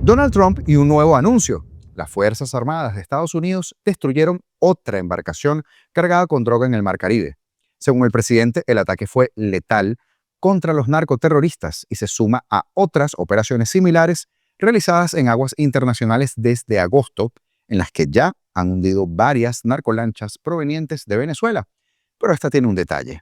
Donald Trump y un nuevo anuncio. Las Fuerzas Armadas de Estados Unidos destruyeron otra embarcación cargada con droga en el Mar Caribe. Según el presidente, el ataque fue letal contra los narcoterroristas y se suma a otras operaciones similares realizadas en aguas internacionales desde agosto, en las que ya han hundido varias narcolanchas provenientes de Venezuela. Pero esta tiene un detalle.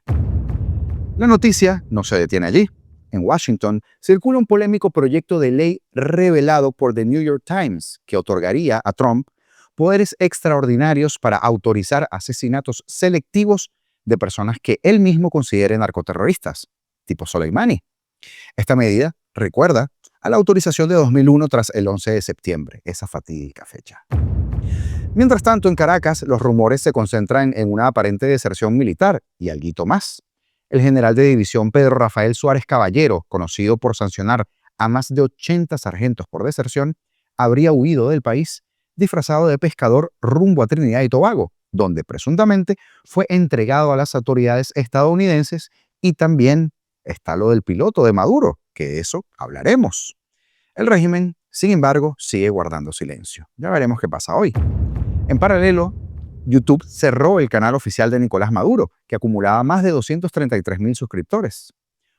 La noticia no se detiene allí. En Washington circula un polémico proyecto de ley revelado por The New York Times que otorgaría a Trump poderes extraordinarios para autorizar asesinatos selectivos de personas que él mismo considere narcoterroristas, tipo Soleimani. Esta medida recuerda a la autorización de 2001 tras el 11 de septiembre, esa fatídica fecha. Mientras tanto, en Caracas, los rumores se concentran en una aparente deserción militar y alguito más. El general de división Pedro Rafael Suárez Caballero, conocido por sancionar a más de 80 sargentos por deserción, habría huido del país disfrazado de pescador rumbo a Trinidad y Tobago, donde presuntamente fue entregado a las autoridades estadounidenses, y también está lo del piloto de Maduro, que de eso hablaremos. El régimen, sin embargo, sigue guardando silencio. Ya veremos qué pasa hoy. En paralelo, YouTube cerró el canal oficial de Nicolás Maduro, que acumulaba más de 233,000 suscriptores.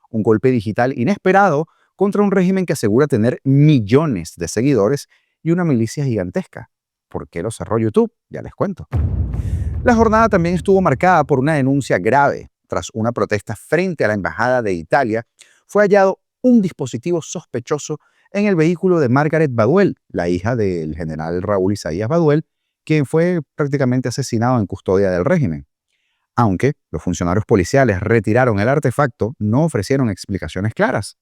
Un golpe digital inesperado contra un régimen que asegura tener millones de seguidores y una milicia gigantesca. ¿Por qué lo cerró YouTube? Ya les cuento. La jornada también estuvo marcada por una denuncia grave. Tras una protesta frente a la Embajada de Italia, fue hallado un dispositivo sospechoso en el vehículo de Margaret Baduel, la hija del general Raúl Isaías Baduel, quien fue prácticamente asesinado en custodia del régimen. Aunque los funcionarios policiales retiraron el artefacto, no ofrecieron explicaciones claras,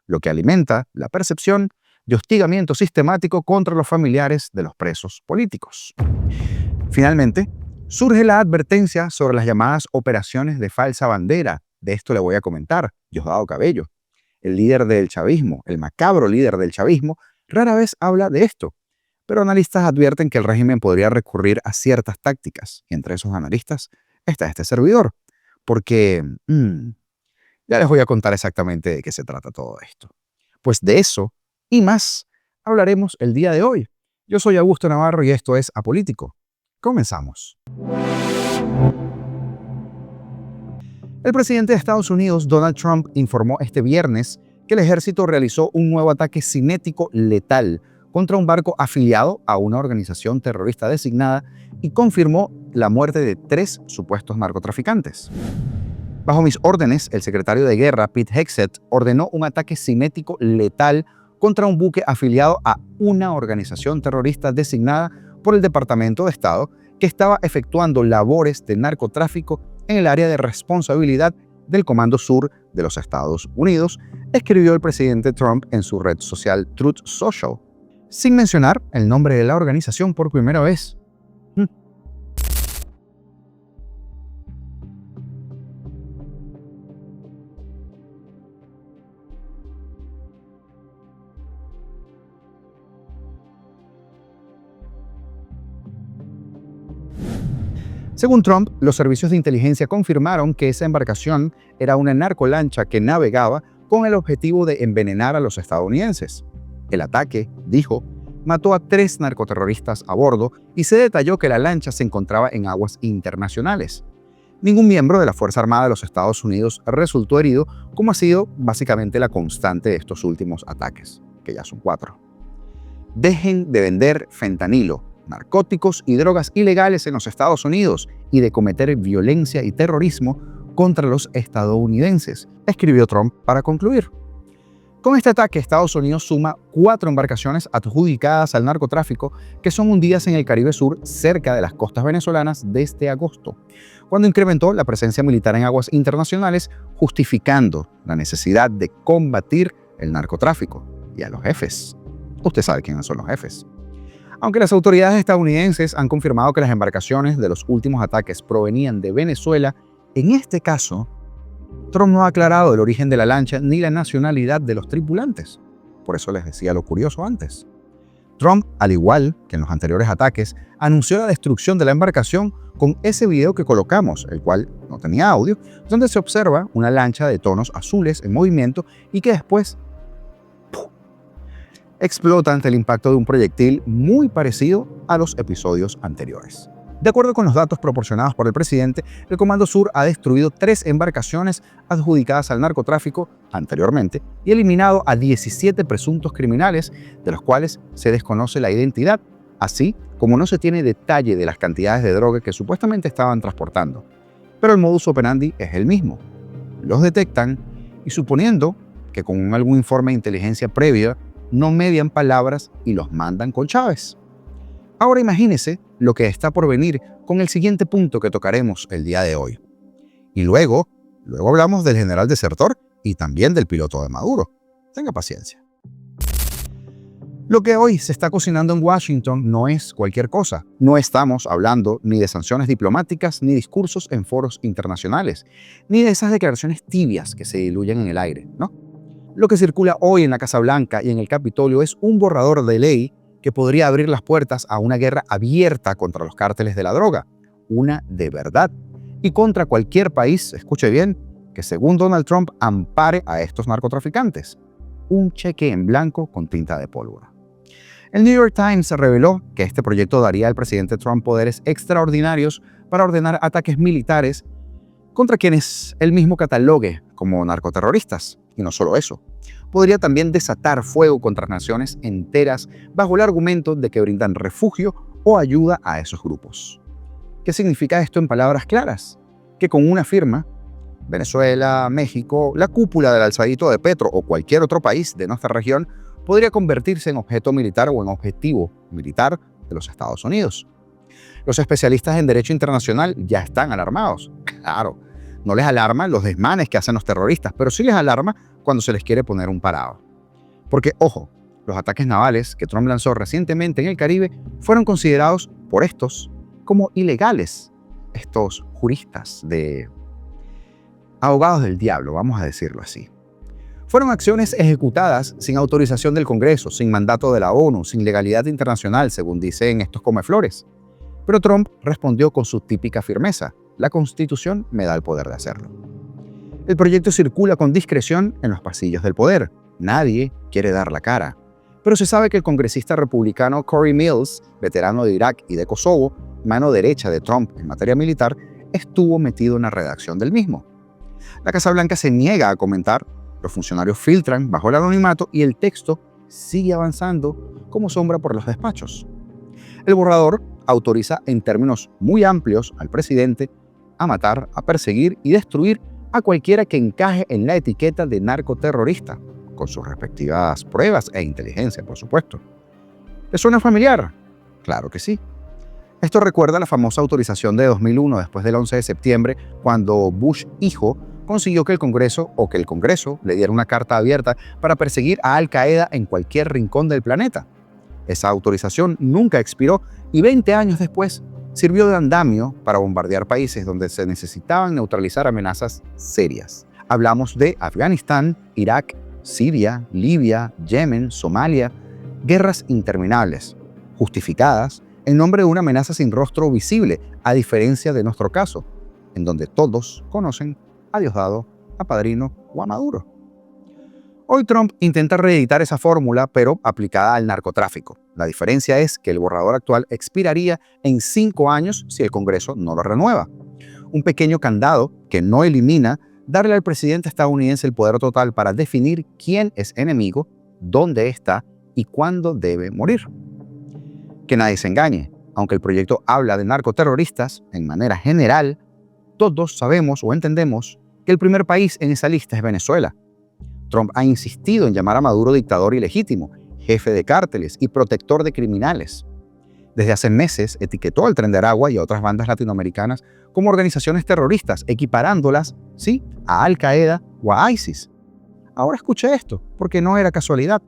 lo que alimenta la percepción de hostigamiento sistemático contra los familiares de los presos políticos. Finalmente, surge la advertencia sobre las llamadas operaciones de falsa bandera. De esto le voy a comentar. Diosdado Cabello, el líder del chavismo, el macabro líder del chavismo, rara vez habla de esto. Pero analistas advierten que el régimen podría recurrir a ciertas tácticas, y entre esos analistas está este servidor, porque ya les voy a contar exactamente de qué se trata todo esto. Pues de eso y más hablaremos el día de hoy. Yo soy Augusto Navarro y esto es Apolítico. Comenzamos. El presidente de Estados Unidos, Donald Trump, informó este viernes que el ejército realizó un nuevo ataque cinético letal contra un barco afiliado a una organización terrorista designada y confirmó la muerte de 3 supuestos narcotraficantes. Bajo mis órdenes, el secretario de Guerra, Pete Hegseth, ordenó un ataque cinético letal contra un buque afiliado a una organización terrorista designada por el Departamento de Estado que estaba efectuando labores de narcotráfico en el área de responsabilidad del Comando Sur de los Estados Unidos, escribió el presidente Trump en su red social Truth Social, sin mencionar el nombre de la organización por primera vez. Según Trump, los servicios de inteligencia confirmaron que esa embarcación era una narcolancha que navegaba con el objetivo de envenenar a los estadounidenses. El ataque, dijo, mató a 3 narcoterroristas a bordo y se detalló que la lancha se encontraba en aguas internacionales. Ningún miembro de la Fuerza Armada de los Estados Unidos resultó herido, como ha sido básicamente la constante de estos últimos ataques, que ya son 4. Dejen de vender fentanilo, narcóticos y drogas ilegales en los Estados Unidos y de cometer violencia y terrorismo contra los estadounidenses, escribió Trump para concluir. Con este ataque, Estados Unidos suma 4 embarcaciones adjudicadas al narcotráfico que son hundidas en el Caribe Sur cerca de las costas venezolanas desde agosto, cuando incrementó la presencia militar en aguas internacionales, justificando la necesidad de combatir el narcotráfico y a los jefes. Usted sabe quiénes son los jefes. Aunque las autoridades estadounidenses han confirmado que las embarcaciones de los últimos ataques provenían de Venezuela, en este caso, Trump no ha aclarado el origen de la lancha ni la nacionalidad de los tripulantes. Por eso les decía lo curioso antes. Trump, al igual que en los anteriores ataques, anunció la destrucción de la embarcación con ese video que colocamos, el cual no tenía audio, donde se observa una lancha de tonos azules en movimiento y que después explota ante el impacto de un proyectil muy parecido a los episodios anteriores. De acuerdo con los datos proporcionados por el presidente, el Comando Sur ha destruido 3 embarcaciones adjudicadas al narcotráfico anteriormente y eliminado a 17 presuntos criminales, de los cuales se desconoce la identidad, así como no se tiene detalle de las cantidades de droga que supuestamente estaban transportando. Pero el modus operandi es el mismo. Los detectan y, suponiendo que con algún informe de inteligencia previa, no median palabras y los mandan con Chávez. Ahora imagínese lo que está por venir con el siguiente punto que tocaremos el día de hoy. Y luego hablamos del general desertor y también del piloto de Maduro. Tenga paciencia. Lo que hoy se está cocinando en Washington no es cualquier cosa. No estamos hablando ni de sanciones diplomáticas, ni discursos en foros internacionales, ni de esas declaraciones tibias que se diluyen en el aire, ¿no? Lo que circula hoy en la Casa Blanca y en el Capitolio es un borrador de ley que podría abrir las puertas a una guerra abierta contra los cárteles de la droga, una de verdad, y contra cualquier país, escuche bien, que según Donald Trump ampare a estos narcotraficantes. Un cheque en blanco con tinta de pólvora. El New York Times reveló que este proyecto daría al presidente Trump poderes extraordinarios para ordenar ataques militares contra quienes él mismo catalogue como narcoterroristas. Y no solo eso, podría también desatar fuego contra naciones enteras bajo el argumento de que brindan refugio o ayuda a esos grupos. ¿Qué significa esto en palabras claras? Que con una firma, Venezuela, México, la cúpula del alzadito de Petro o cualquier otro país de nuestra región podría convertirse en objeto militar o en objetivo militar de los Estados Unidos. Los especialistas en derecho internacional ya están alarmados. Claro, no les alarma los desmanes que hacen los terroristas, pero sí les alarma cuando se les quiere poner un parado. Porque, ojo, los ataques navales que Trump lanzó recientemente en el Caribe fueron considerados por estos como ilegales. Estos juristas de abogados del diablo, vamos a decirlo así. Fueron acciones ejecutadas sin autorización del Congreso, sin mandato de la ONU, sin legalidad internacional, según dicen estos comeflores. Pero Trump respondió con su típica firmeza: la Constitución me da el poder de hacerlo. El proyecto circula con discreción en los pasillos del poder. Nadie quiere dar la cara. Pero se sabe que el congresista republicano Corey Mills, veterano de Irak y de Kosovo, mano derecha de Trump en materia militar, estuvo metido en la redacción del mismo. La Casa Blanca se niega a comentar, los funcionarios filtran bajo el anonimato y el texto sigue avanzando como sombra por los despachos. El borrador autoriza en términos muy amplios al presidente a matar, a perseguir y destruir a cualquiera que encaje en la etiqueta de narcoterrorista, con sus respectivas pruebas e inteligencia, por supuesto. ¿Le suena familiar? Claro que sí. Esto recuerda la famosa autorización de 2001 después del 11 de septiembre, cuando Bush hijo consiguió que el Congreso le diera una carta abierta para perseguir a Al Qaeda en cualquier rincón del planeta. Esa autorización nunca expiró y 20 años después sirvió de andamio para bombardear países donde se necesitaban neutralizar amenazas serias. Hablamos de Afganistán, Irak, Siria, Libia, Yemen, Somalia, guerras interminables, justificadas en nombre de una amenaza sin rostro visible, a diferencia de nuestro caso, en donde todos conocen a Diosdado, a Padrino o a Maduro. Hoy Trump intenta reeditar esa fórmula, pero aplicada al narcotráfico. La diferencia es que el borrador actual expiraría en 5 años si el Congreso no lo renueva. Un pequeño candado que no elimina darle al presidente estadounidense el poder total para definir quién es enemigo, dónde está y cuándo debe morir. Que nadie se engañe, aunque el proyecto habla de narcoterroristas, en manera general, todos sabemos o entendemos que el primer país en esa lista es Venezuela. Trump ha insistido en llamar a Maduro dictador ilegítimo, jefe de cárteles y protector de criminales. Desde hace meses etiquetó al Tren de Aragua y a otras bandas latinoamericanas como organizaciones terroristas, equiparándolas, sí, a Al Qaeda o a ISIS. Ahora escuche esto, porque no era casualidad.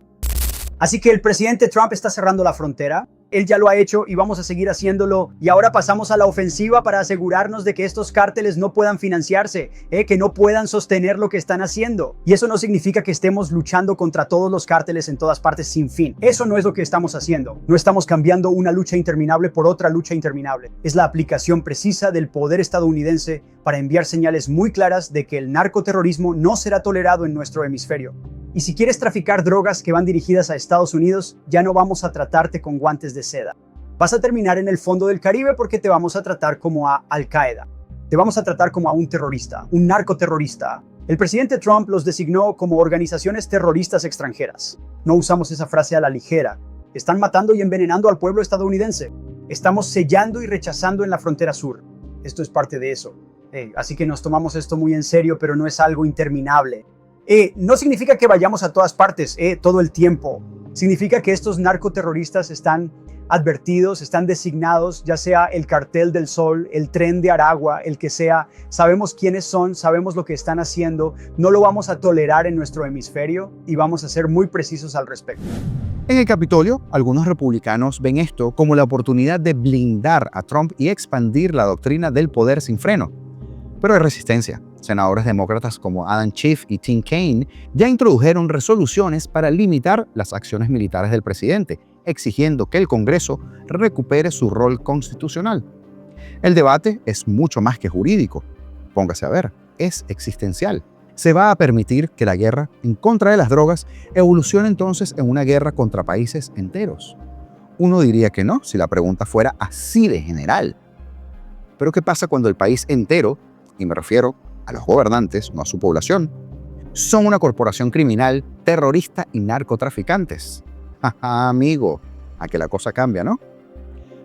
Así que el presidente Trump está cerrando la frontera. Él ya lo ha hecho y vamos a seguir haciéndolo. Y ahora pasamos a la ofensiva para asegurarnos de que estos cárteles no puedan financiarse, que no puedan sostener lo que están haciendo. Y eso no significa que estemos luchando contra todos los cárteles en todas partes sin fin. Eso no es lo que estamos haciendo. No estamos cambiando una lucha interminable por otra lucha interminable. Es la aplicación precisa del poder estadounidense para enviar señales muy claras de que el narcoterrorismo no será tolerado en nuestro hemisferio. Y si quieres traficar drogas que van dirigidas a Estados Unidos, ya no vamos a tratarte con guantes de seda. Vas a terminar en el fondo del Caribe porque te vamos a tratar como a Al-Qaeda. Te vamos a tratar como a un terrorista, un narcoterrorista. El presidente Trump los designó como organizaciones terroristas extranjeras. No usamos esa frase a la ligera. Están matando y envenenando al pueblo estadounidense. Estamos sellando y rechazando en la frontera sur. Esto es parte de eso. Así que nos tomamos esto muy en serio, pero no es algo interminable. No significa que vayamos a todas partes todo el tiempo. Significa que estos narcoterroristas están advertidos, están designados, ya sea el Cartel del Sol, el Tren de Aragua, el que sea. Sabemos quiénes son, sabemos lo que están haciendo. No lo vamos a tolerar en nuestro hemisferio y vamos a ser muy precisos al respecto. En el Capitolio, algunos republicanos ven esto como la oportunidad de blindar a Trump y expandir la doctrina del poder sin freno. Pero hay resistencia. Senadores demócratas como Adam Schiff y Tim Kaine ya introdujeron resoluciones para limitar las acciones militares del presidente, exigiendo que el Congreso recupere su rol constitucional. El debate es mucho más que jurídico. Póngase a ver, es existencial. ¿Se va a permitir que la guerra en contra de las drogas evolucione entonces en una guerra contra países enteros? Uno diría que no, si la pregunta fuera así de general. Pero ¿qué pasa cuando el país entero, y me refiero a los gobernantes, no a su población, son una corporación criminal, terrorista y narcotraficantes? Amigo, a que la cosa cambia, ¿no?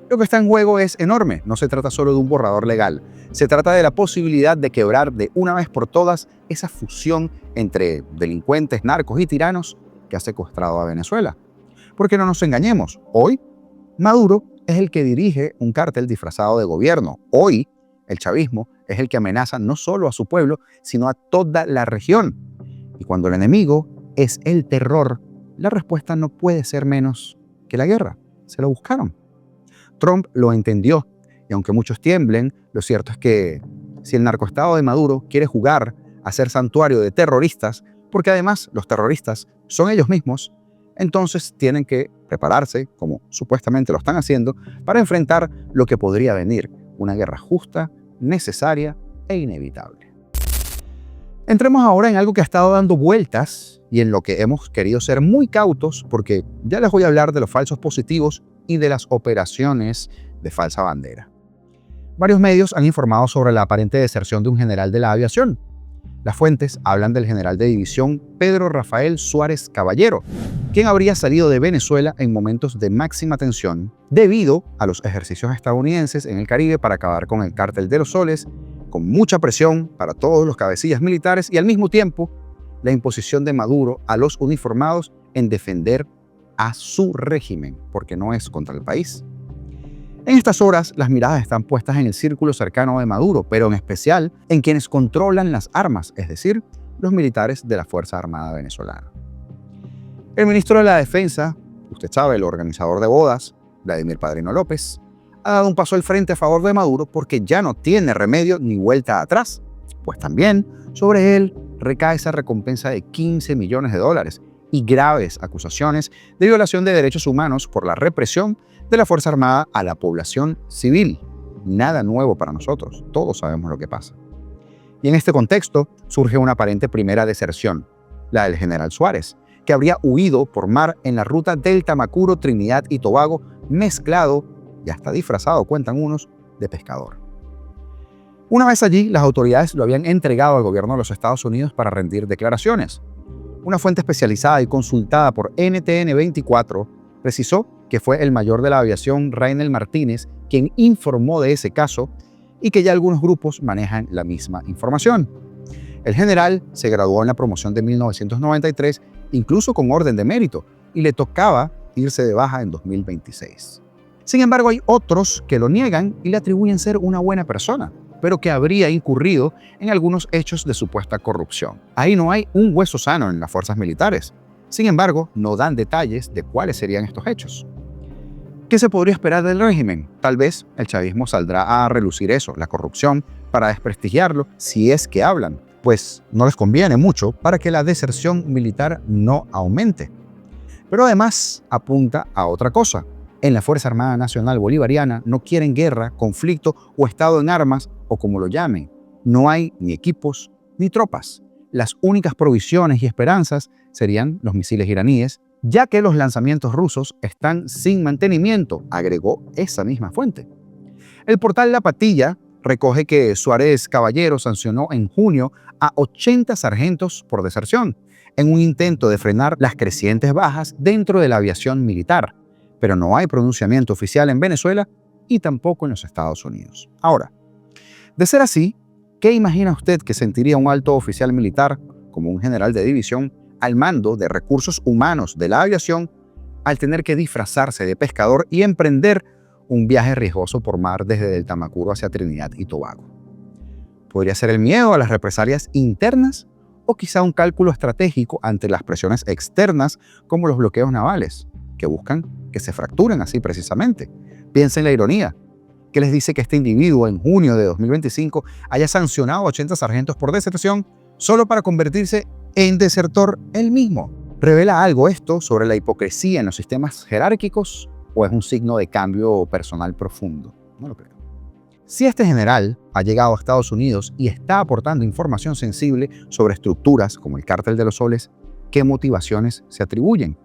Lo que está en juego es enorme. No se trata solo de un borrador legal. Se trata de la posibilidad de quebrar de una vez por todas esa fusión entre delincuentes, narcos y tiranos que ha secuestrado a Venezuela. Porque no nos engañemos, hoy Maduro es el que dirige un cártel disfrazado de gobierno. Hoy el chavismo es el que amenaza no solo a su pueblo, sino a toda la región. Y cuando el enemigo es el terror, la respuesta no puede ser menos que la guerra. Se lo buscaron. Trump lo entendió, y aunque muchos tiemblen, lo cierto es que si el narcoestado de Maduro quiere jugar a ser santuario de terroristas, porque además los terroristas son ellos mismos, entonces tienen que prepararse, como supuestamente lo están haciendo, para enfrentar lo que podría venir, una guerra justa, necesaria e inevitable. Entremos ahora en algo que ha estado dando vueltas y en lo que hemos querido ser muy cautos, porque ya les voy a hablar de los falsos positivos y de las operaciones de falsa bandera. Varios medios han informado sobre la aparente deserción de un general de la aviación. Las fuentes hablan del general de división Pedro Rafael Suárez Caballero, quien habría salido de Venezuela en momentos de máxima tensión debido a los ejercicios estadounidenses en el Caribe para acabar con el Cártel de los Soles, con mucha presión para todos los cabecillas militares y al mismo tiempo la imposición de Maduro a los uniformados en defender a su régimen, porque no es contra el país. En estas horas, las miradas están puestas en el círculo cercano de Maduro, pero en especial en quienes controlan las armas, es decir, los militares de la Fuerza Armada venezolana. El ministro de la Defensa, usted sabe, el organizador de bodas, Vladimir Padrino López, ha dado un paso al frente a favor de Maduro porque ya no tiene remedio ni vuelta atrás, pues también sobre él recae esa recompensa de $15 millones y graves acusaciones de violación de derechos humanos por la represión de la Fuerza Armada a la población civil. Nada nuevo para nosotros, todos sabemos lo que pasa. Y en este contexto surge una aparente primera deserción, la del general Suárez, que habría huido por mar en la ruta del Tamacuro, Trinidad y Tobago, mezclado y hasta disfrazado, cuentan unos, de pescador. Una vez allí, las autoridades lo habían entregado al gobierno de los Estados Unidos para rendir declaraciones. Una fuente especializada y consultada por NTN 24 precisó que fue el mayor de la aviación, Raynel Martínez, quien informó de ese caso y que ya algunos grupos manejan la misma información. El general se graduó en la promoción de 1993, incluso con orden de mérito, y le tocaba irse de baja en 2026. Sin embargo, hay otros que lo niegan y le atribuyen ser una buena persona, pero que habría incurrido en algunos hechos de supuesta corrupción. Ahí no hay un hueso sano en las fuerzas militares. Sin embargo, no dan detalles de cuáles serían estos hechos. ¿Qué se podría esperar del régimen? Tal vez el chavismo saldrá a relucir eso, la corrupción, para desprestigiarlo si es que hablan, pues no les conviene mucho para que la deserción militar no aumente. Pero además apunta a otra cosa. En la Fuerza Armada Nacional Bolivariana no quieren guerra, conflicto o estado en armas o como lo llamen. No hay ni equipos ni tropas. las únicas provisiones y esperanzas serían los misiles iraníes, ya que los lanzamientos rusos están sin mantenimiento, agregó esa misma fuente. El portal La Patilla recoge que Suárez Caballero sancionó en junio a 80 sargentos por deserción, en un intento de frenar las crecientes bajas dentro de la aviación militar, pero no hay pronunciamiento oficial en Venezuela y tampoco en los Estados Unidos. Ahora, de ser así, ¿qué imagina usted que sentiría un alto oficial militar, como un general de división, al mando de recursos humanos de la aviación, al tener que disfrazarse de pescador y emprender un viaje riesgoso por mar desde el Tamacuro hacia Trinidad y Tobago? ¿Podría ser el miedo a las represalias internas o quizá un cálculo estratégico ante las presiones externas como los bloqueos navales, que buscan que se fracturen así precisamente? Piensen en la ironía. ¿Qué les dice que este individuo en junio de 2025 haya sancionado a 80 sargentos por deserción solo para convertirse en desertor él mismo? ¿Revela algo esto sobre la hipocresía en los sistemas jerárquicos o es un signo de cambio personal profundo? No lo creo. Si este general ha llegado a Estados Unidos y está aportando información sensible sobre estructuras como el Cártel de los Soles, ¿qué motivaciones se atribuyen?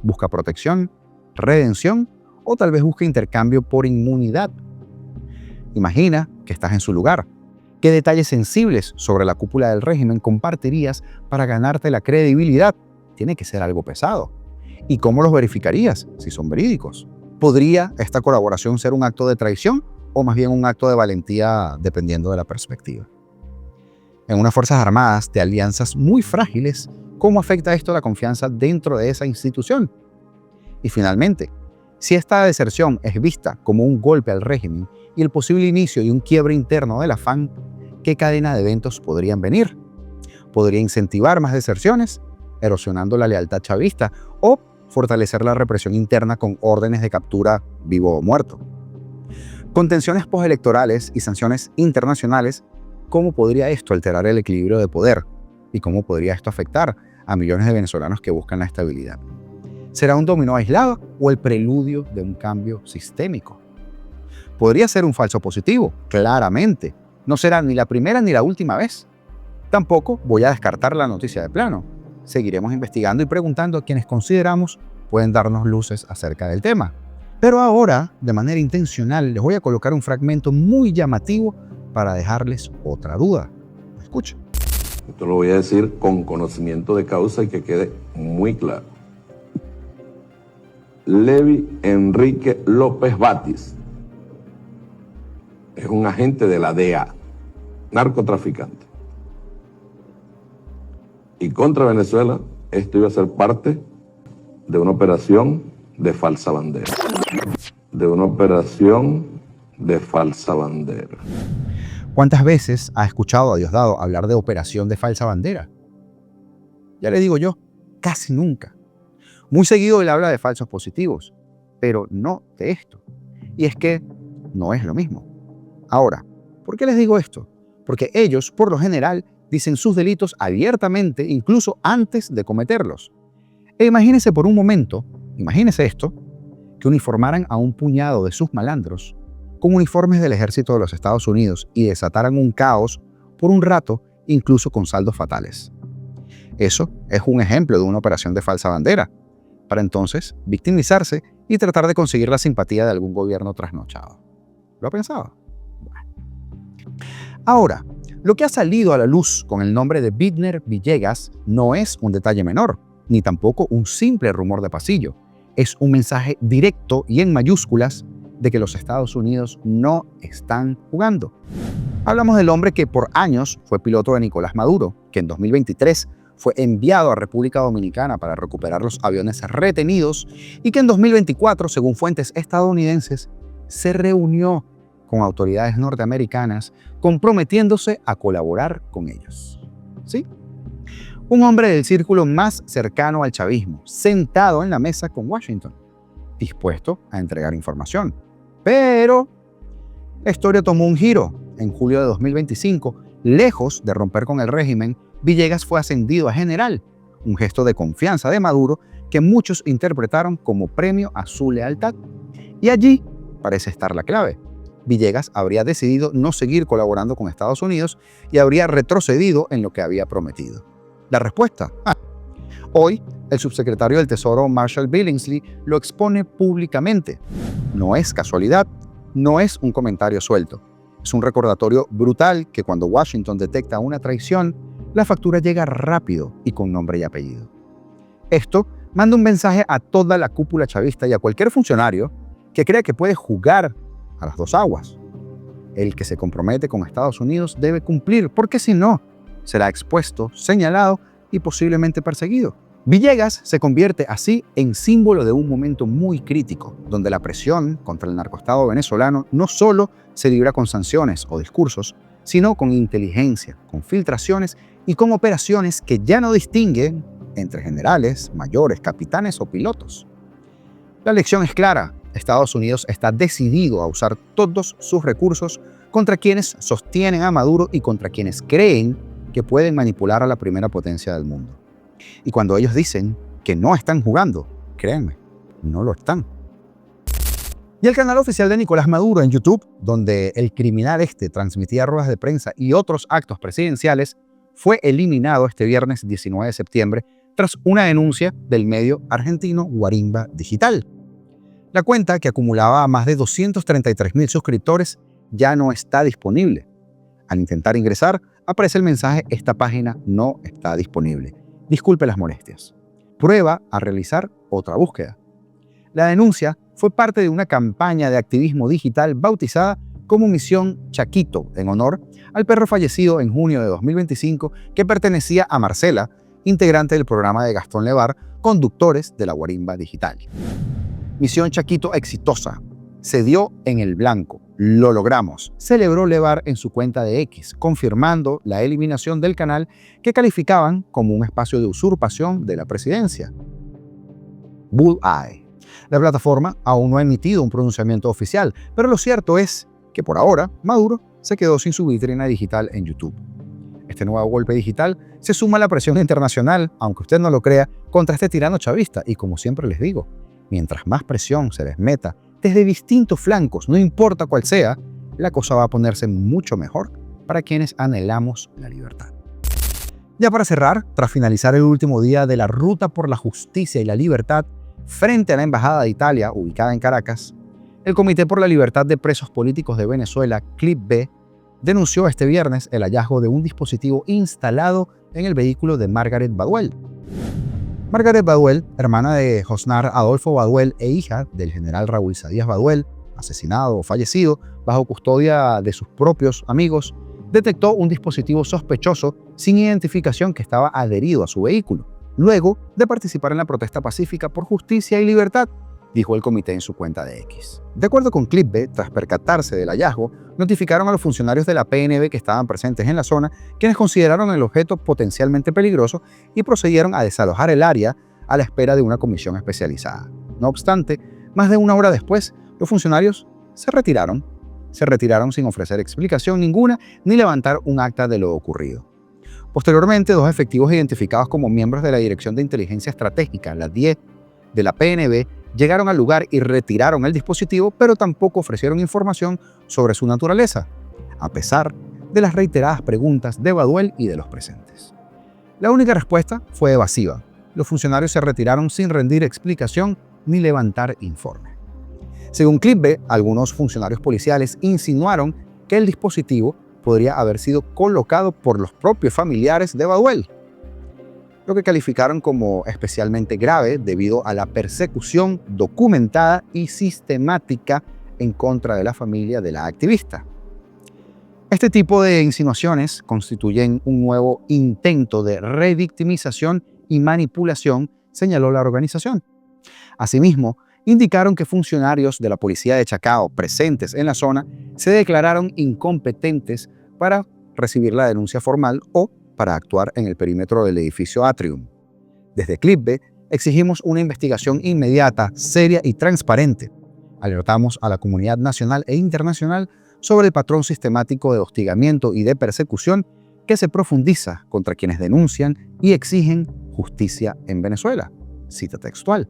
¿Busca protección, redención o tal vez busca intercambio por inmunidad? Imagina que estás en su lugar. ¿Qué detalles sensibles sobre la cúpula del régimen compartirías para ganarte la credibilidad? Tiene que ser algo pesado. ¿Y cómo los verificarías si son verídicos? ¿Podría esta colaboración ser un acto de traición o más bien un acto de valentía dependiendo de la perspectiva? En unas Fuerzas Armadas de alianzas muy frágiles, ¿cómo afecta esto a la confianza dentro de esa institución? Y finalmente, si esta deserción es vista como un golpe al régimen y el posible inicio de un quiebre interno de la FAN, ¿qué cadena de eventos podrían venir? ¿Podría incentivar más deserciones, erosionando la lealtad chavista, o fortalecer la represión interna con órdenes de captura vivo o muerto? Con tensiones postelectorales y sanciones internacionales, ¿cómo podría esto alterar el equilibrio de poder? ¿Y cómo podría esto afectar a millones de venezolanos que buscan la estabilidad? ¿Será un dominó aislado o el preludio de un cambio sistémico? Podría ser un falso positivo, claramente. No será ni la primera ni la última vez. Tampoco voy a descartar la noticia de plano. Seguiremos investigando y preguntando a quienes consideramos pueden darnos luces acerca del tema. Pero ahora, de manera intencional, les voy a colocar un fragmento muy llamativo para dejarles otra duda. Escuchen. Esto lo voy a decir con conocimiento de causa y que quede muy claro. Levi Enrique López Batis es un agente de la DEA, narcotraficante. Y contra Venezuela, esto iba a ser parte de una operación de falsa bandera. ¿Cuántas veces ha escuchado a Diosdado hablar de operación de falsa bandera? Ya le digo yo, casi nunca. Muy seguido él habla de falsos positivos, pero no de esto. Y es que no es lo mismo. Ahora, ¿por qué les digo esto? Porque ellos, por lo general, dicen sus delitos abiertamente, incluso antes de cometerlos. E imagínense por un momento, imagínense esto, que uniformaran a un puñado de sus malandros con uniformes del ejército de los Estados Unidos y desataran un caos por un rato, incluso con saldos fatales. Eso es un ejemplo de una operación de falsa bandera, para entonces victimizarse y tratar de conseguir la simpatía de algún gobierno trasnochado. ¿Lo ha pensado? Bueno. Ahora, lo que ha salido a la luz con el nombre de Vidner Villegas no es un detalle menor, ni tampoco un simple rumor de pasillo. Es un mensaje directo y en mayúsculas de que los Estados Unidos no están jugando. Hablamos del hombre que por años fue piloto de Nicolás Maduro, que en 2023 fue enviado a República Dominicana para recuperar los aviones retenidos y que en 2024, según fuentes estadounidenses, se reunió con autoridades norteamericanas comprometiéndose a colaborar con ellos. ¿Sí? Un hombre del círculo más cercano al chavismo, sentado en la mesa con Washington, dispuesto a entregar información. Pero la historia tomó un giro. En julio de 2025, lejos de romper con el régimen, Villegas fue ascendido a general, un gesto de confianza de Maduro que muchos interpretaron como premio a su lealtad. Y allí parece estar la clave. Villegas habría decidido no seguir colaborando con Estados Unidos y habría retrocedido en lo que había prometido. La respuesta: hoy, el subsecretario del Tesoro Marshall Billingsley lo expone públicamente. No es casualidad, no es un comentario suelto. Es un recordatorio brutal que cuando Washington detecta una traición, la factura llega rápido y con nombre y apellido. Esto manda un mensaje a toda la cúpula chavista y a cualquier funcionario que crea que puede jugar a las dos aguas. El que se compromete con Estados Unidos debe cumplir, porque si no, será expuesto, señalado y posiblemente perseguido. Villegas se convierte así en símbolo de un momento muy crítico, donde la presión contra el narcoestado venezolano no solo se libra con sanciones o discursos, sino con inteligencia, con filtraciones y con operaciones que ya no distinguen entre generales, mayores, capitanes o pilotos. La lección es clara: Estados Unidos está decidido a usar todos sus recursos contra quienes sostienen a Maduro y contra quienes creen que pueden manipular a la primera potencia del mundo. Y cuando ellos dicen que no están jugando, créanme, no lo están. Y el canal oficial de Nicolás Maduro en YouTube, donde el criminal transmitía ruedas de prensa y otros actos presidenciales, fue eliminado este viernes 19 de septiembre tras una denuncia del medio argentino Guarimba Digital. La cuenta, que acumulaba más de 233.000 suscriptores, ya no está disponible. Al intentar ingresar, aparece el mensaje: esta página no está disponible. Disculpe las molestias. Prueba a realizar otra búsqueda. La denuncia fue parte de una campaña de activismo digital bautizada como Misión Chaquito, en honor al perro fallecido en junio de 2025 que pertenecía a Marcela, integrante del programa de Gastón Levar, conductores de la Guarimba Digital. Misión Chaquito exitosa. Se dio en el blanco. Lo logramos, celebró Levar en su cuenta de X, confirmando la eliminación del canal que calificaban como un espacio de usurpación de la presidencia. Bullseye. La plataforma aún no ha emitido un pronunciamiento oficial, pero lo cierto es que por ahora Maduro se quedó sin su vitrina digital en YouTube. Este nuevo golpe digital se suma a la presión internacional, aunque usted no lo crea, contra este tirano chavista. Y como siempre les digo, mientras más presión se les meta desde distintos flancos, no importa cuál sea, la cosa va a ponerse mucho mejor para quienes anhelamos la libertad. Ya para cerrar, tras finalizar el último día de la ruta por la justicia y la libertad frente a la Embajada de Italia, ubicada en Caracas, el Comité por la Libertad de Presos Políticos de Venezuela, CLIP-B, denunció este viernes el hallazgo de un dispositivo instalado en el vehículo de Margaret Baduel. Margaret Baduel, hermana de Josnar Adolfo Baduel e hija del general Raúl Sadías Baduel, asesinado o fallecido bajo custodia de sus propios amigos, detectó un dispositivo sospechoso sin identificación que estaba adherido a su vehículo, luego de participar en la protesta pacífica por justicia y libertad, dijo el comité en su cuenta de X. De acuerdo con CLIP-B, tras percatarse del hallazgo, notificaron a los funcionarios de la PNB que estaban presentes en la zona, quienes consideraron el objeto potencialmente peligroso y procedieron a desalojar el área a la espera de una comisión especializada. No obstante, más de una hora después, los funcionarios se retiraron sin ofrecer explicación ninguna ni levantar un acta de lo ocurrido. Posteriormente, dos efectivos identificados como miembros de la Dirección de Inteligencia Estratégica, la DIE, de la PNB, llegaron al lugar y retiraron el dispositivo, pero tampoco ofrecieron información sobre su naturaleza, a pesar de las reiteradas preguntas de Baduel y de los presentes. La única respuesta fue evasiva. Los funcionarios se retiraron sin rendir explicación ni levantar informe. Según CLIP-B, algunos funcionarios policiales insinuaron que el dispositivo podría haber sido colocado por los propios familiares de Baduel, lo que calificaron como especialmente grave debido a la persecución documentada y sistemática en contra de la familia de la activista. Este tipo de insinuaciones constituyen un nuevo intento de revictimización y manipulación, señaló la organización. Asimismo, indicaron que funcionarios de la policía de Chacao presentes en la zona se declararon incompetentes para recibir la denuncia formal o para actuar en el perímetro del edificio Atrium. Desde CLIP-B exigimos una investigación inmediata, seria y transparente. Alertamos a la comunidad nacional e internacional sobre el patrón sistemático de hostigamiento y de persecución que se profundiza contra quienes denuncian y exigen justicia en Venezuela. Cita textual.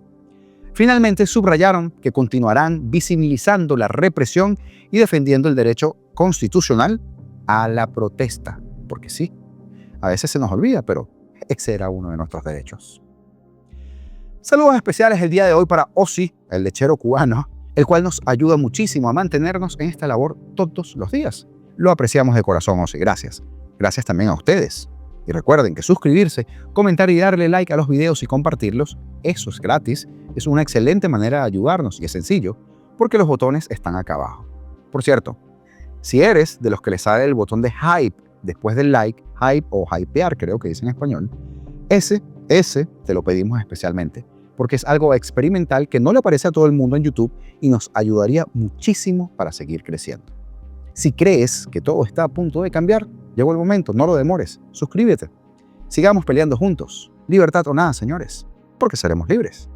Finalmente, subrayaron que continuarán visibilizando la represión y defendiendo el derecho constitucional a la protesta. Porque sí, a veces se nos olvida, pero ese era uno de nuestros derechos. Saludos especiales el día de hoy para Ozzy, el lechero cubano, el cual nos ayuda muchísimo a mantenernos en esta labor todos los días. Lo apreciamos de corazón, Ozzy. Gracias. Gracias también a ustedes. Y recuerden que suscribirse, comentar y darle like a los videos y compartirlos, eso es gratis, es una excelente manera de ayudarnos y es sencillo, porque los botones están acá abajo. Por cierto, si eres de los que le sale el botón de hype después del like, hype o hypear creo que dice en español, ese te lo pedimos especialmente, porque es algo experimental que no le aparece a todo el mundo en YouTube y nos ayudaría muchísimo para seguir creciendo. Si crees que todo está a punto de cambiar, llegó el momento, no lo demores, suscríbete. Sigamos peleando juntos. Libertad o nada, señores, porque seremos libres.